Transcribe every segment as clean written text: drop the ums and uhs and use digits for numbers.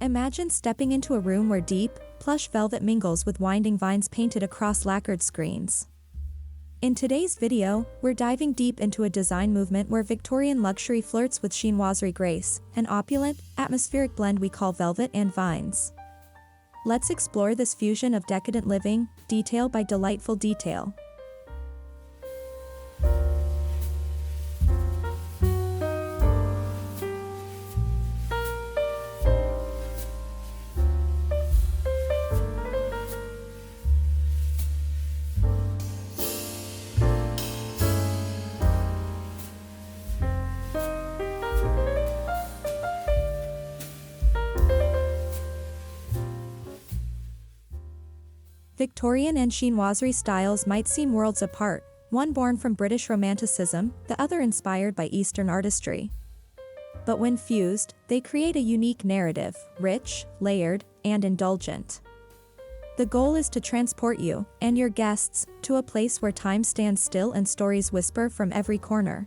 Imagine stepping into a room where deep, plush velvet mingles with winding vines painted across lacquered screens. In today's video, we're diving deep into a design movement where Victorian luxury flirts with Chinoiserie grace, an opulent, atmospheric blend we call velvet and vines. Let's explore this fusion of decadent living, detail by delightful detail. Victorian and Chinoiserie styles might seem worlds apart, one born from British Romanticism, the other inspired by Eastern artistry. But when fused, they create a unique narrative, rich, layered, and indulgent. The goal is to transport you, and your guests, to a place where time stands still and stories whisper from every corner.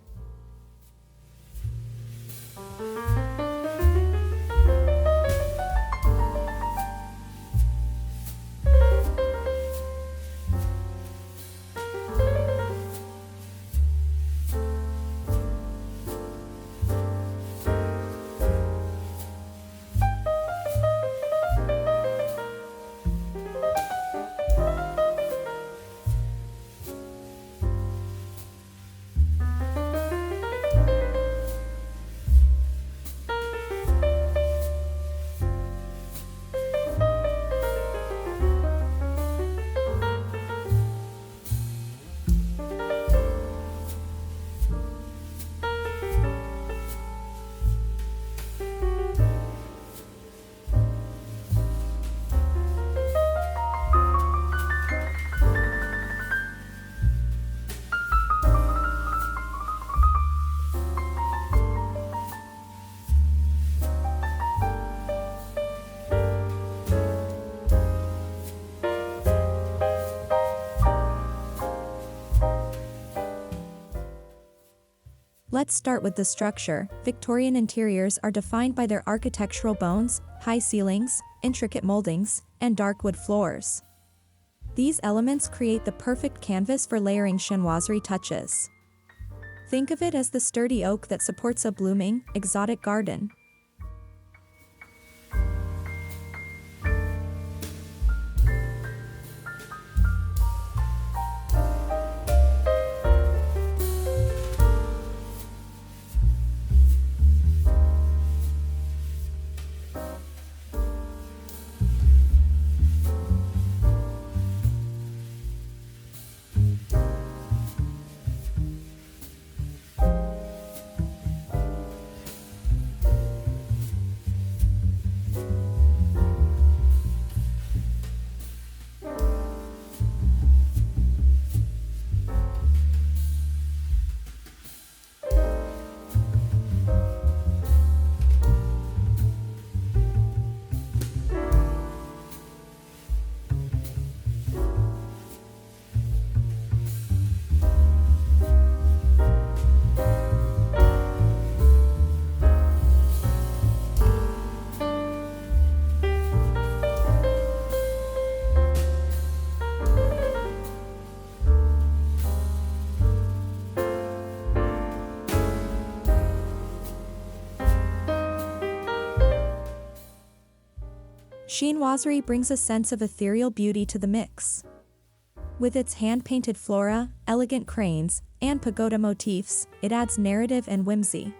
Let's start with the structure. Victorian interiors are defined by their architectural bones, high ceilings, intricate moldings, and dark wood floors. These elements create the perfect canvas for layering chinoiserie touches. Think of it as the sturdy oak that supports a blooming, exotic garden. Chinoiserie brings a sense of ethereal beauty to the mix. With its hand-painted flora, elegant cranes, and pagoda motifs, it adds narrative and whimsy.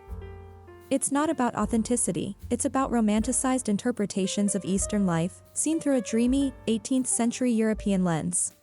It's not about authenticity, it's about romanticized interpretations of Eastern life, seen through a dreamy, 18th-century European lens.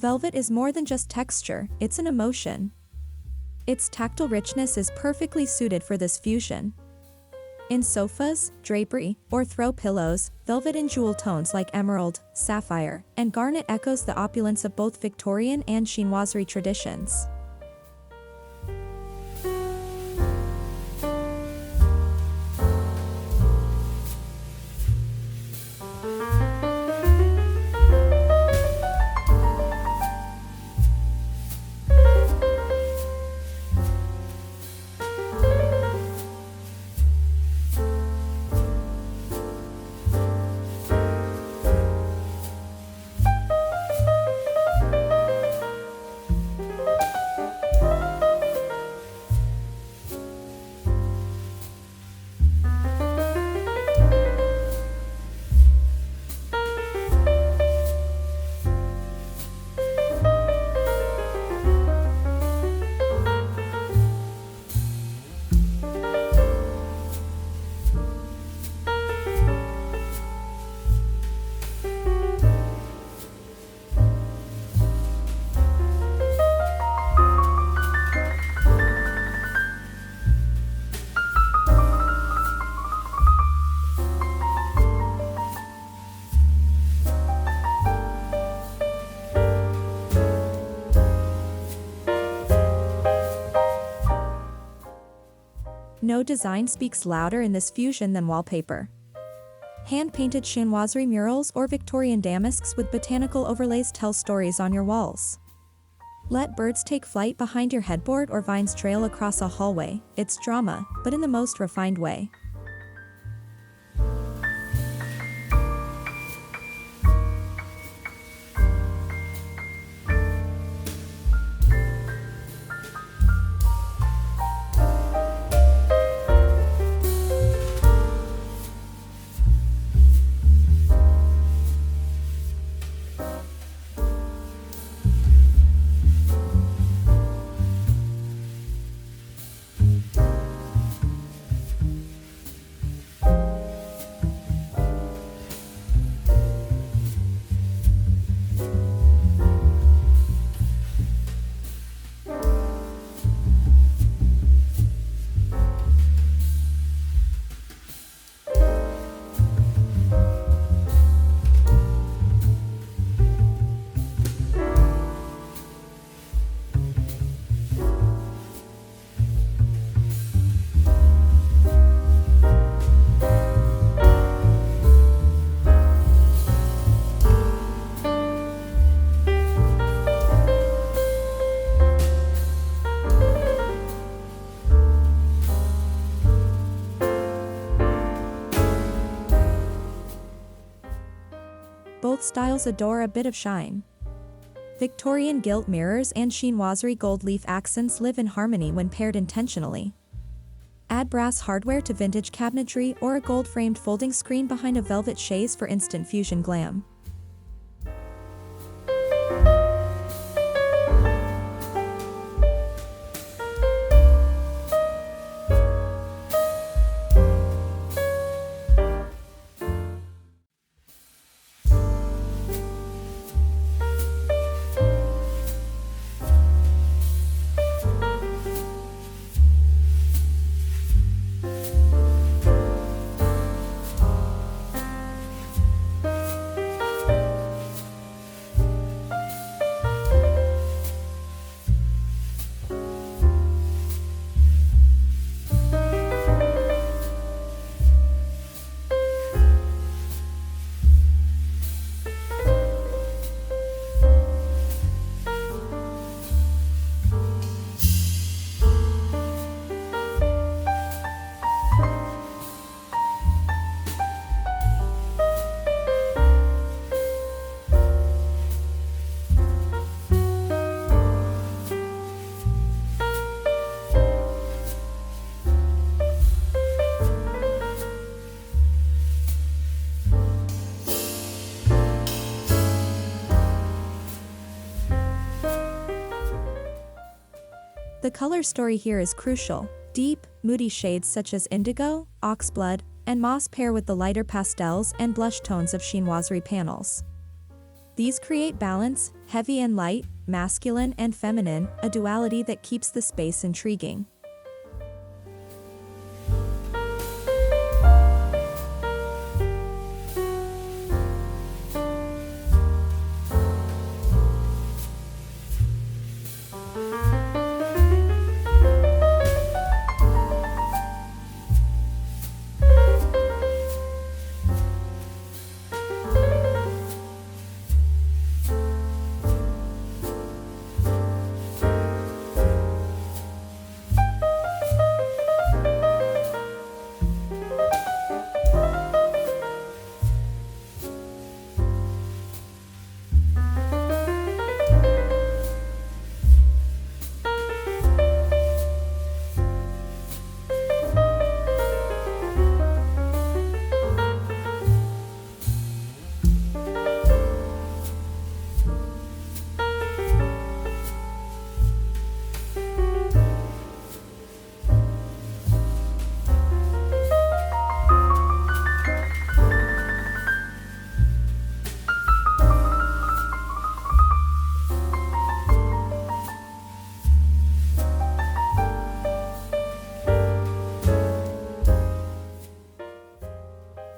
Velvet is more than just texture, it's an emotion. Its tactile richness is perfectly suited for this fusion. In sofas, drapery, or throw pillows, velvet in jewel tones like emerald, sapphire, and garnet echoes the opulence of both Victorian and Chinoiserie traditions. No design speaks louder in this fusion than wallpaper. Hand-painted chinoiserie murals or Victorian damasks with botanical overlays tell stories on your walls. Let birds take flight behind your headboard or vines trail across a hallway. It's drama, but in the most refined way. Both styles adore a bit of shine. Victorian gilt mirrors and Chinoiserie gold leaf accents live in harmony when paired intentionally. Add brass hardware to vintage cabinetry or a gold-framed folding screen behind a velvet chaise for instant fusion glam. The color story here is crucial. Deep, moody shades such as indigo, oxblood, and moss pair with the lighter pastels and blush tones of chinoiserie panels. These create balance, heavy and light, masculine and feminine, a duality that keeps the space intriguing.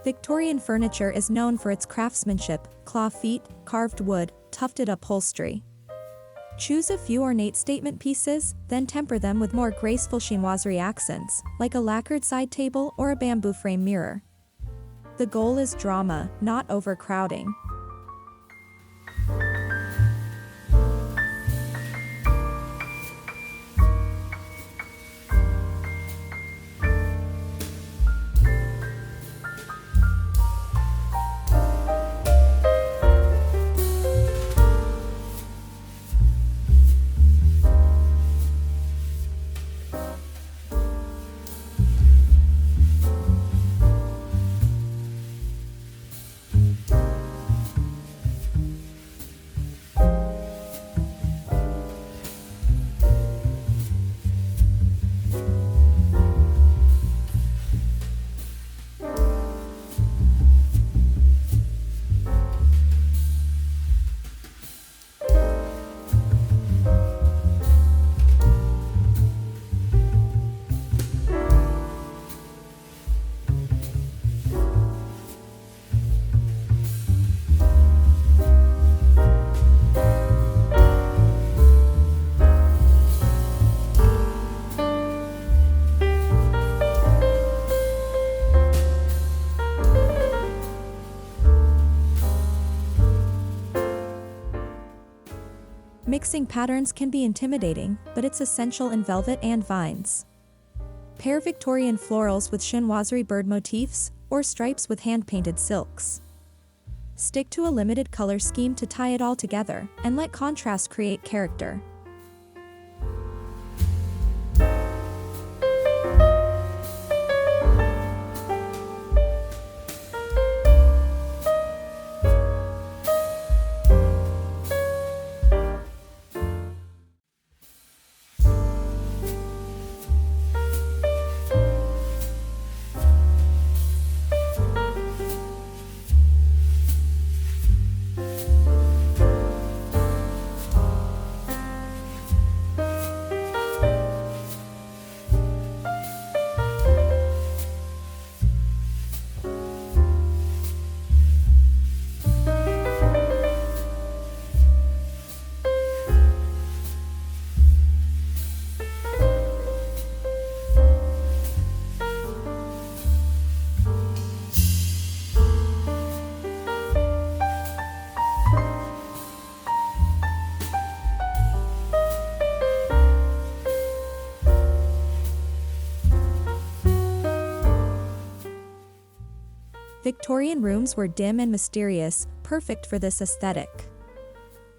Victorian furniture is known for its craftsmanship, claw feet, carved wood, tufted upholstery. Choose a few ornate statement pieces, then temper them with more graceful chinoiserie accents, like a lacquered side table or a bamboo frame mirror. The goal is drama, not overcrowding. Mixing patterns can be intimidating, but it's essential in velvet and vines. Pair Victorian florals with chinoiserie bird motifs, or stripes with hand-painted silks. Stick to a limited color scheme to tie it all together, and let contrast create character. Victorian rooms were dim and mysterious, perfect for this aesthetic.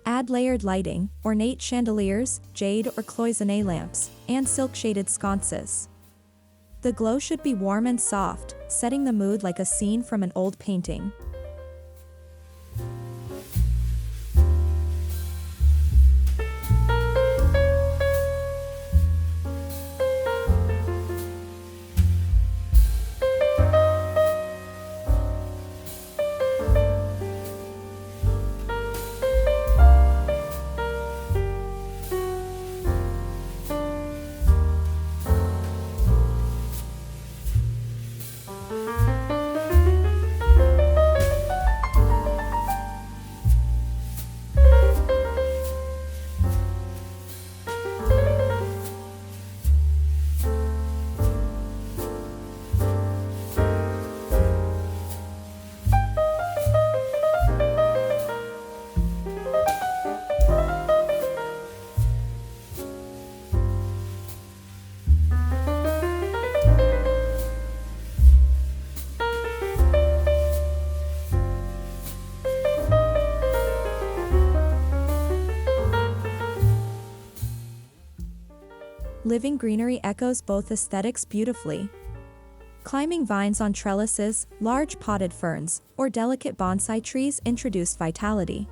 Add layered lighting, ornate chandeliers, jade or cloisonné lamps, and silk-shaded sconces. The glow should be warm and soft, setting the mood like a scene from an old painting. living greenery echoes both aesthetics beautifully. Climbing vines on trellises, large potted ferns, or delicate bonsai trees introduce vitality.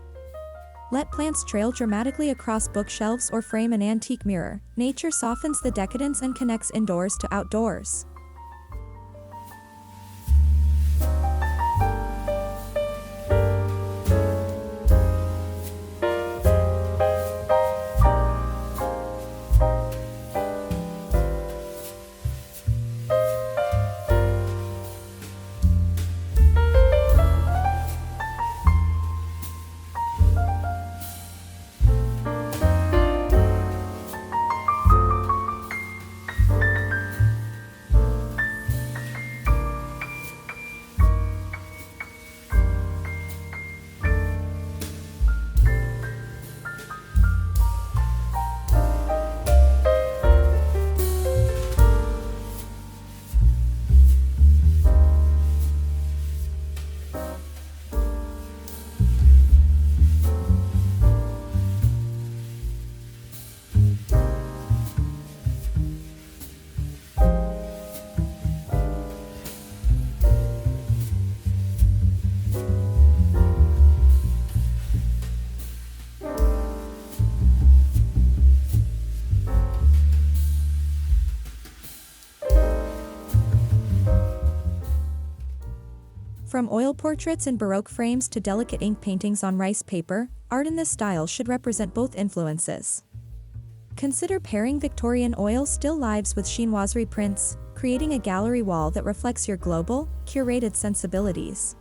Let plants trail dramatically across bookshelves or frame an antique mirror. Nature softens the decadence and connects indoors to outdoors. From oil portraits in Baroque frames to delicate ink paintings on rice paper, art in this style should represent both influences. Consider pairing Victorian oil still lifes with Chinoiserie prints, creating a gallery wall that reflects your global, curated sensibilities.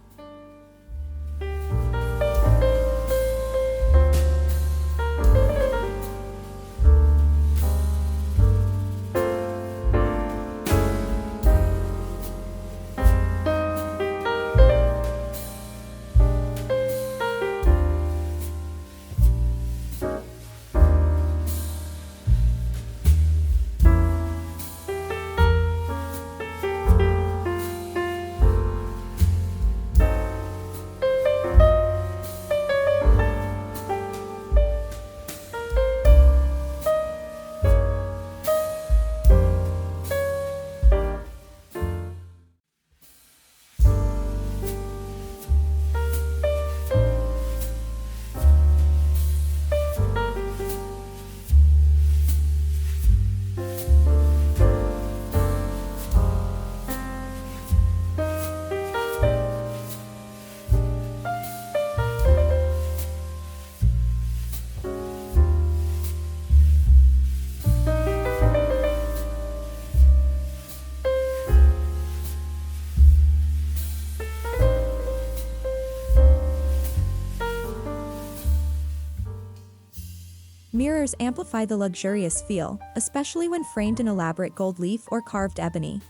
Mirrors amplify the luxurious feel, especially when framed in elaborate gold leaf or carved ebony.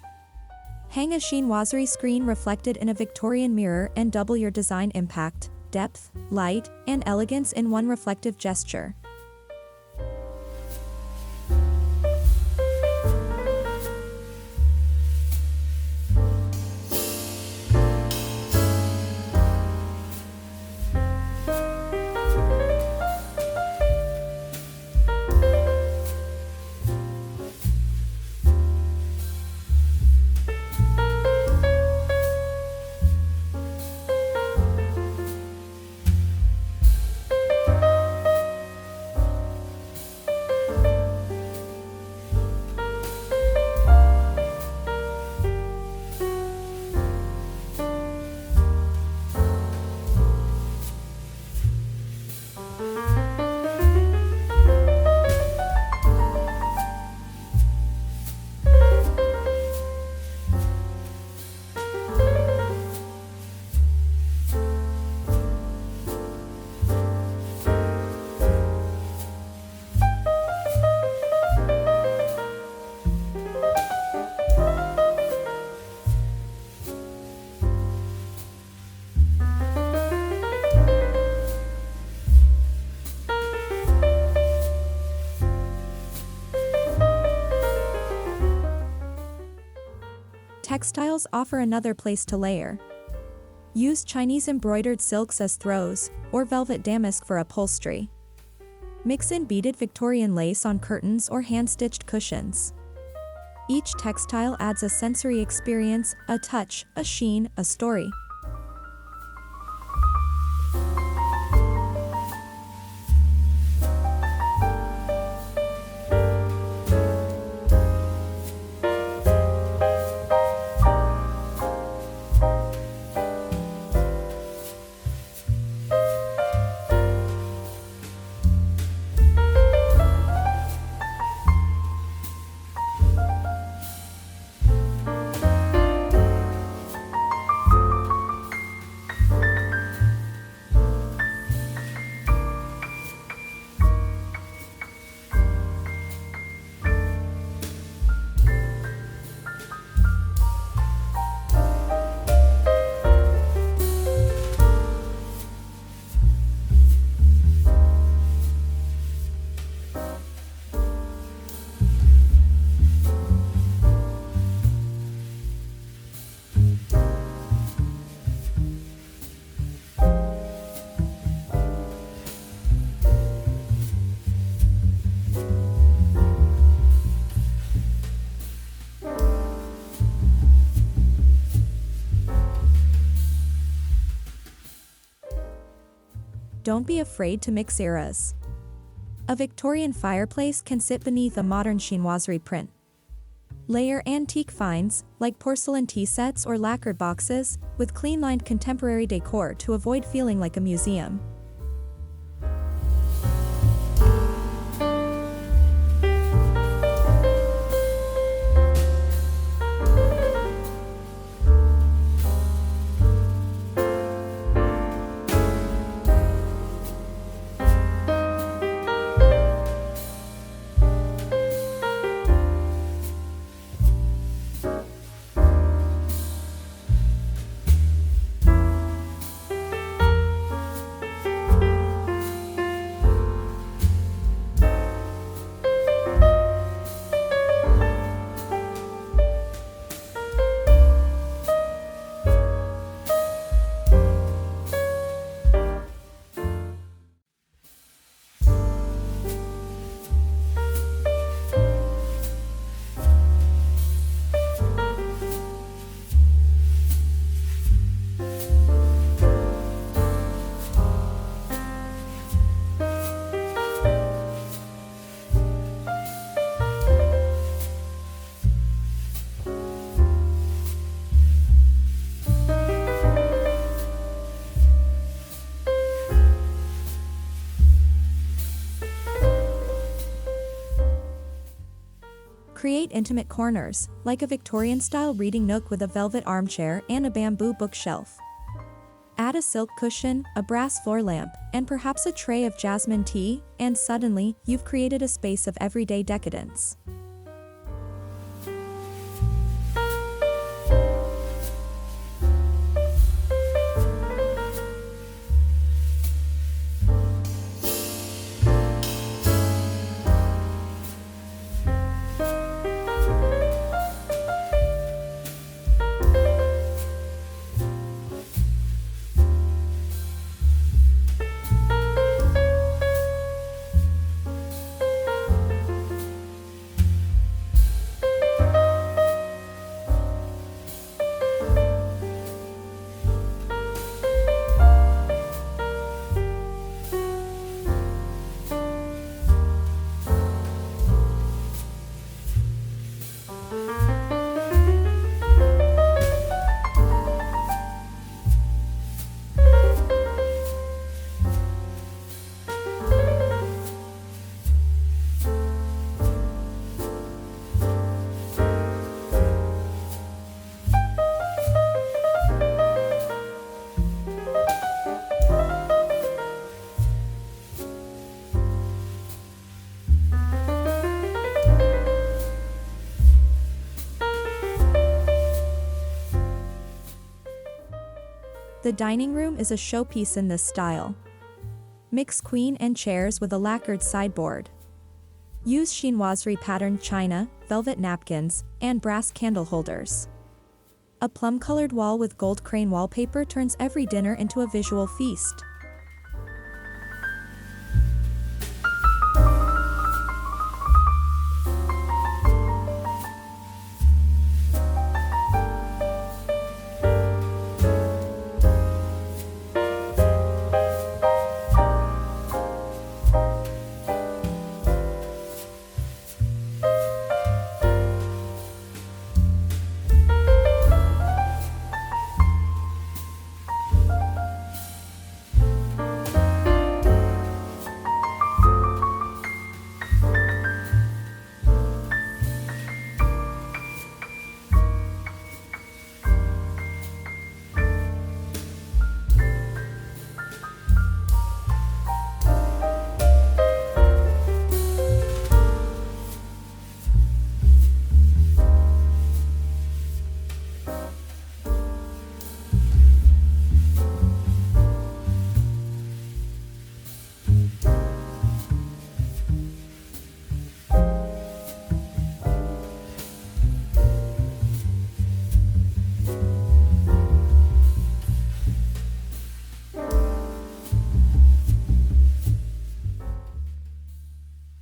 Hang a chinoiserie screen reflected in a Victorian mirror and double your design impact, depth, light, and elegance in one reflective gesture. Textiles offer another place to layer. Use Chinese embroidered silks as throws, or velvet damask for upholstery. Mix in beaded Victorian lace on curtains or hand-stitched cushions. Each textile adds a sensory experience, a touch, a sheen, a story. Don't be afraid to mix eras. A Victorian fireplace can sit beneath a modern chinoiserie print. Layer antique finds, like porcelain tea sets or lacquered boxes, with clean-lined contemporary decor to avoid feeling like a museum. Create intimate corners, like a Victorian-style reading nook with a velvet armchair and a bamboo bookshelf. Add a silk cushion, a brass floor lamp, and perhaps a tray of jasmine tea, and suddenly, you've created a space of everyday decadence. The dining room is a showpiece in this style. Mix queen and chairs with a lacquered sideboard. Use chinoiserie patterned china, velvet napkins, and brass candle holders. A plum-colored wall with gold crane wallpaper turns every dinner into a visual feast.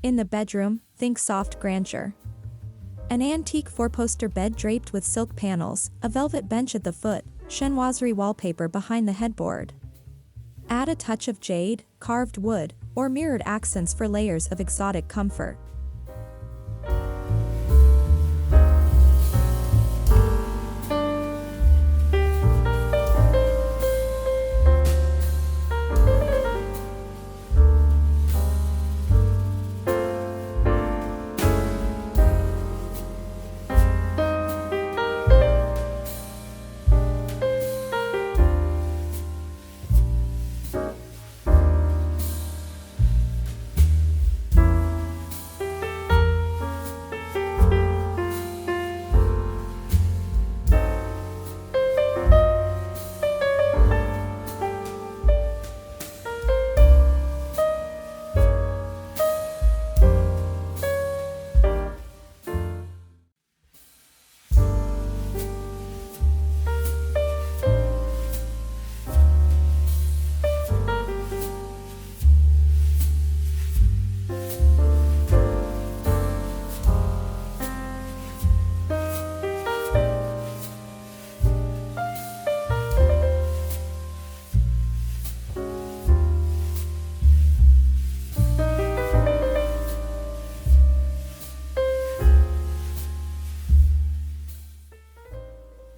In the bedroom, think soft grandeur. An antique four-poster bed draped with silk panels, a velvet bench at the foot, Chinoiserie wallpaper behind the headboard. Add a touch of jade, carved wood, or mirrored accents for layers of exotic comfort.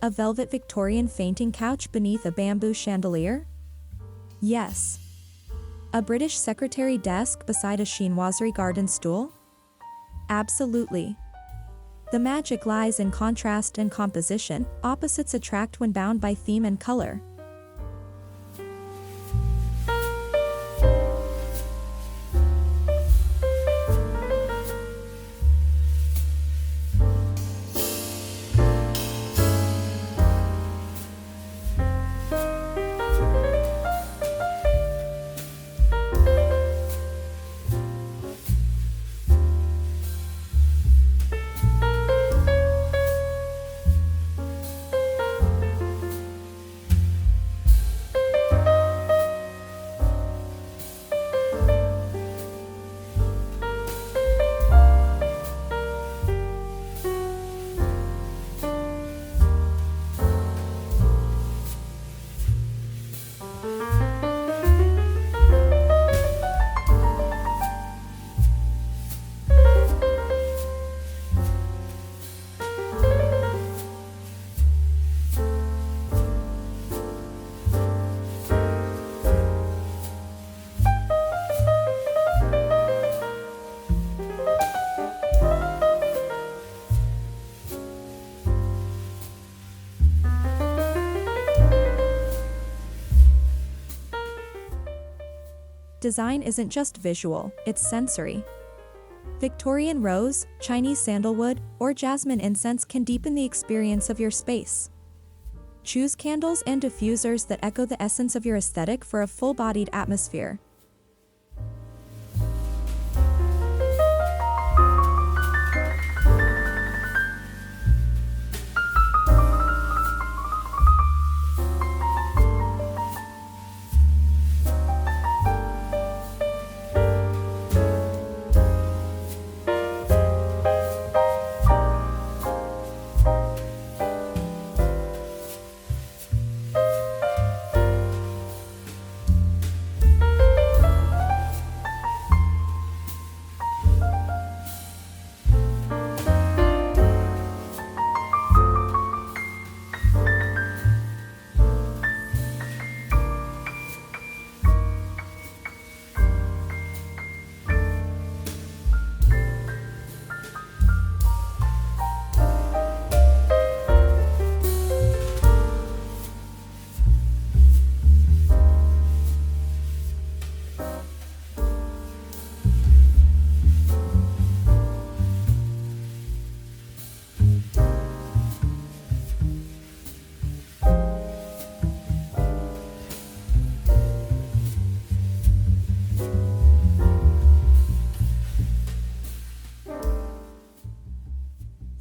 A velvet Victorian fainting couch beneath a bamboo chandelier? Yes. A British secretary desk beside a Chinoiserie garden stool? Absolutely. The magic lies in contrast and composition. Opposites attract when bound by theme and color. Design isn't just visual, it's sensory. Victorian rose, Chinese sandalwood, or jasmine incense can deepen the experience of your space. Choose candles and diffusers that echo the essence of your aesthetic for a full-bodied atmosphere.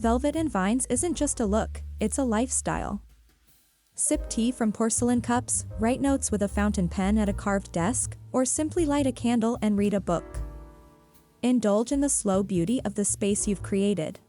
Velvet and vines isn't just a look, it's a lifestyle. Sip tea from porcelain cups, write notes with a fountain pen at a carved desk, or simply light a candle and read a book. Indulge in the slow beauty of the space you've created.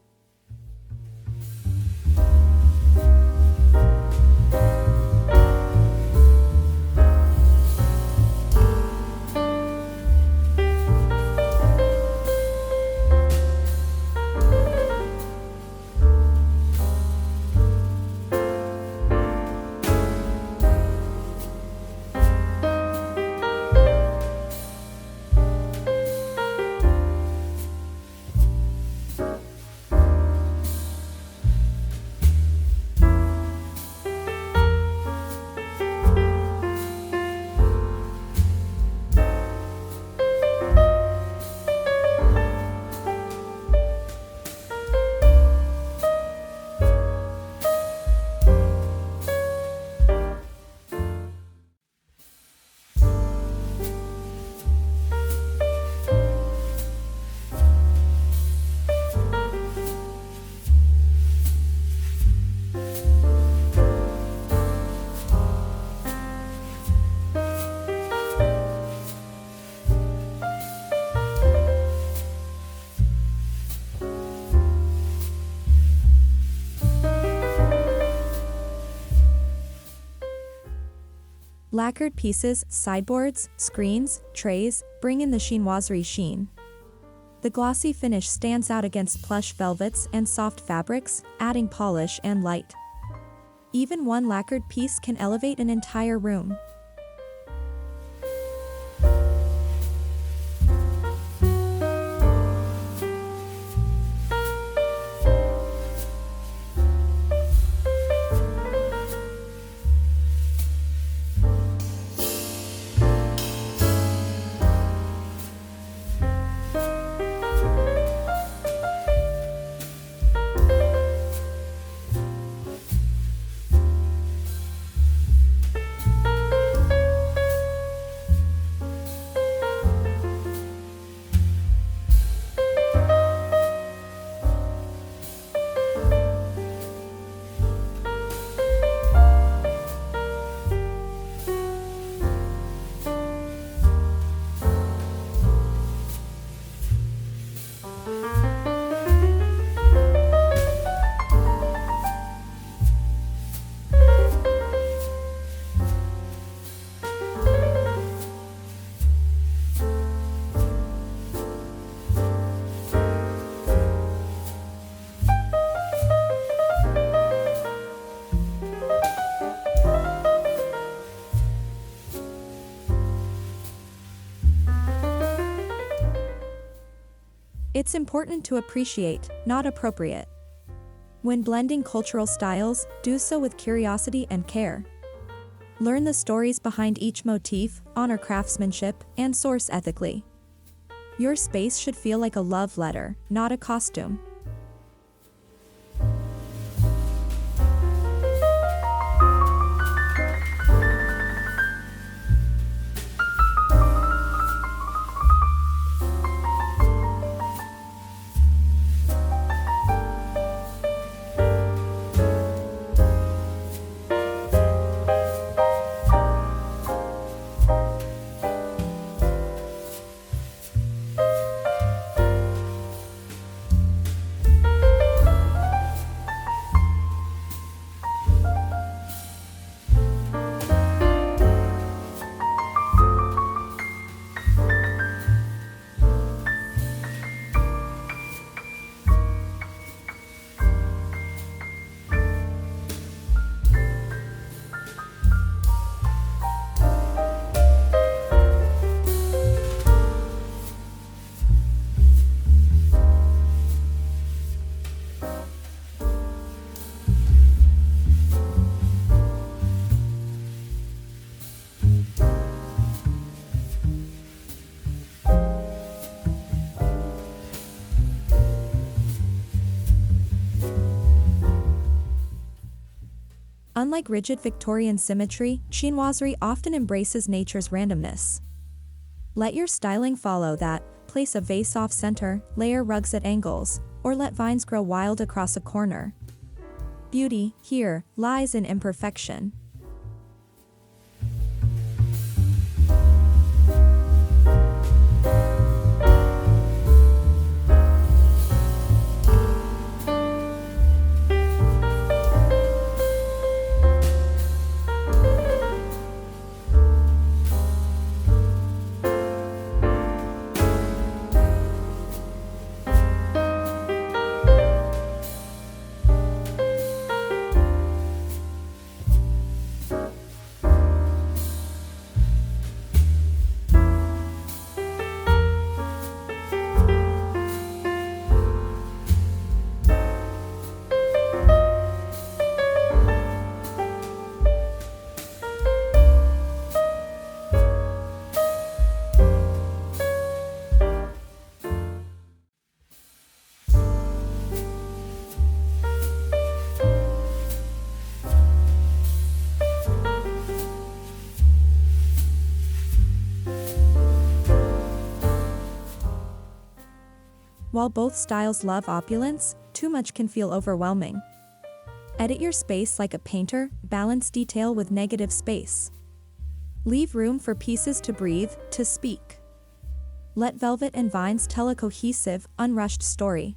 Lacquered pieces, sideboards, screens, trays, bring in the chinoiserie sheen. The glossy finish stands out against plush velvets and soft fabrics, adding polish and light. Even one lacquered piece can elevate an entire room. It's important to appreciate, not appropriate. When blending cultural styles, do so with curiosity and care. Learn the stories behind each motif, honor craftsmanship, and source ethically. Your space should feel like a love letter, not a costume. Unlike rigid Victorian symmetry, chinoiserie often embraces nature's randomness. Let your styling follow that, place a vase off center, layer rugs at angles, or let vines grow wild across a corner. Beauty, here, lies in imperfection. While both styles love opulence, too much can feel overwhelming. Edit your space like a painter, balance detail with negative space. Leave room for pieces to breathe, to speak. Let velvet and vines tell a cohesive, unrushed story.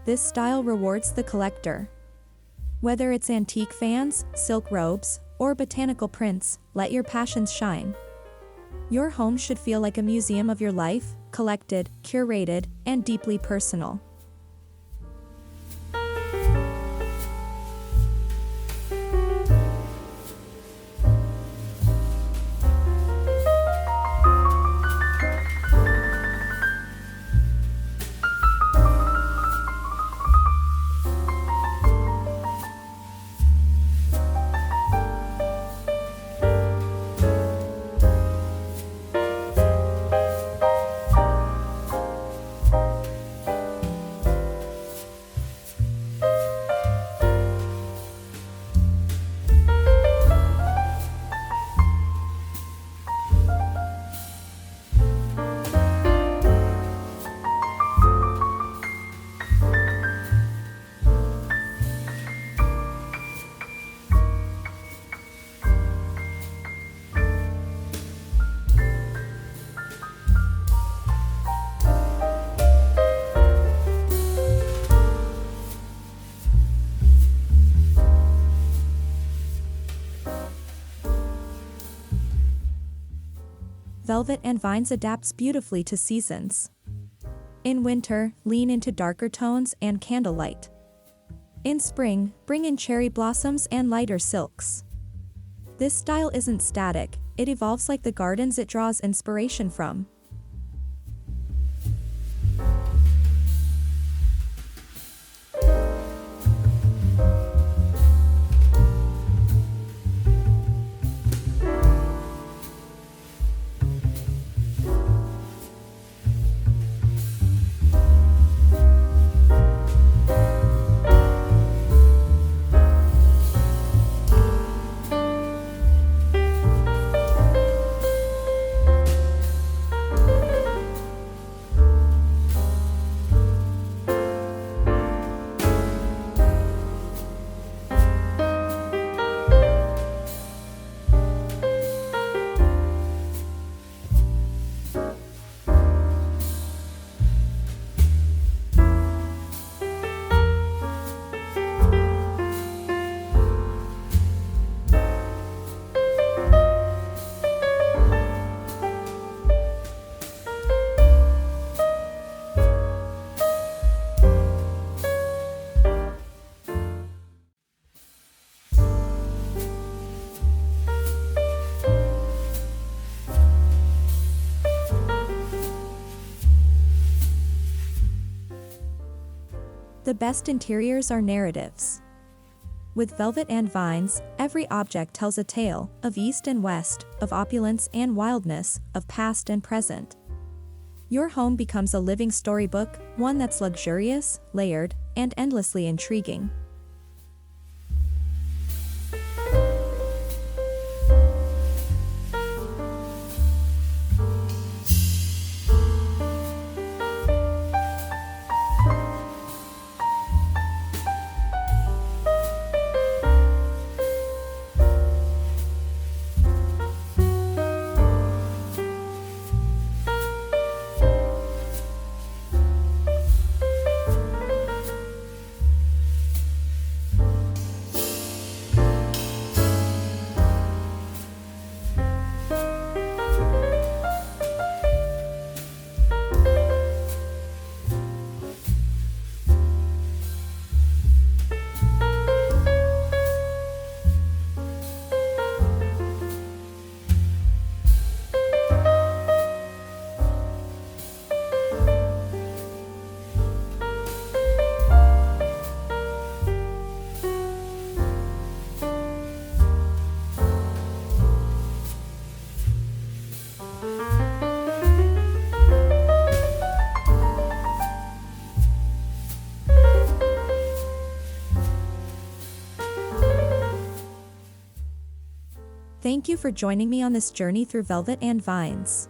This style rewards the collector. Whether it's antique fans, silk robes, or botanical prints, let your passions shine. Your home should feel like a museum of your life, collected, curated, and deeply personal. Velvet and vines adapts beautifully to seasons. In winter, lean into darker tones and candlelight. In spring, bring in cherry blossoms and lighter silks. This style isn't static, it evolves like the gardens it draws inspiration from. The best interiors are narratives. With velvet and vines, every object tells a tale, of east and west, of opulence and wildness, of past and present. Your home becomes a living storybook, one that's luxurious, layered, and endlessly intriguing. Thank you for joining me on this journey through velvet and vines.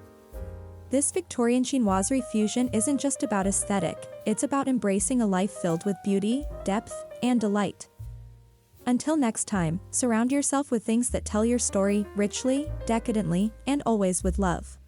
This Victorian chinoiserie fusion isn't just about aesthetic, it's about embracing a life filled with beauty, depth, and delight. Until next time, surround yourself with things that tell your story richly, decadently, and always with love.